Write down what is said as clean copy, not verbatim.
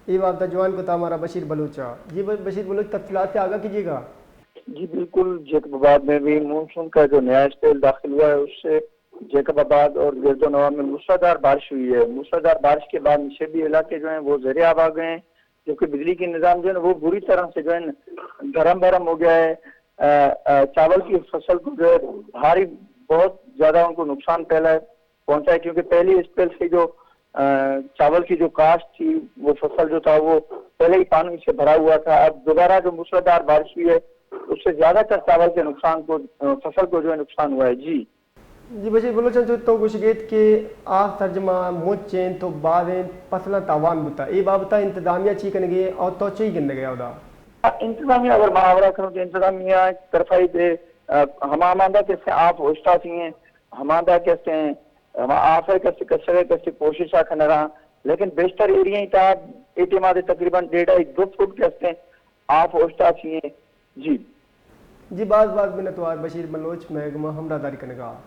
ये वाबता जवान को था हमारा बशीर बलूचा। जी बशीर बलूच, तफसीलात से आगाह कीजिएगा। जी बिल्कुल, जैकबाबाद में भी मानसून का जो नया स्पेल दाखिल हुआ है उससे जैकबाबाद और गिरदोनवा में मूसलाधार बारिश हुई है। मूसलाधार बारिश के बाद निचले इलाके जो है वो ज़ेरे आब आ गए हैं, जबकि बिजली की निज़ाम जो है वो बुरी तरह से जो है गरम बरम हो गया है। चावल की फसल को जो है भारी बहुत ज्यादा उनको नुकसान पहुंचा है, क्योंकि पहली स्पेल से जो चावल की जो काश्त थी, वो फसल जो था वो पहले ही पानी से भरा हुआ था। अब दोबारा जो मूसलाधार बारिश हुई है उससे ज्यादातर चावल के नुकसान को फसल को जो है नुकसान हुआ है। जी जी बशीर बलूचन जो तो गुशगेत के आ तर्जमा मोचें तो बाद फसला तावान बुता ये बाबता इंतजामिया ची कनगे और तो ची गिन गया उदा। इंतजामिया अगर मुहावरा करूँ तो इंतजामिया तरफाई पे हमादा कैसे आप होस्टा थी हैं, हमादा कैसे हैं, हम आप है कैसे कसरे कैसे कोशिश खन रहा, लेकिन बेशतर एरिया ही था एटीमाद तकरीबन 1.5-2 फुट कैसे आप होस्टा थी हैं। जी जी बाज बाज मिनतवार बशीर बलोच महगमा हमरादारी कनगा।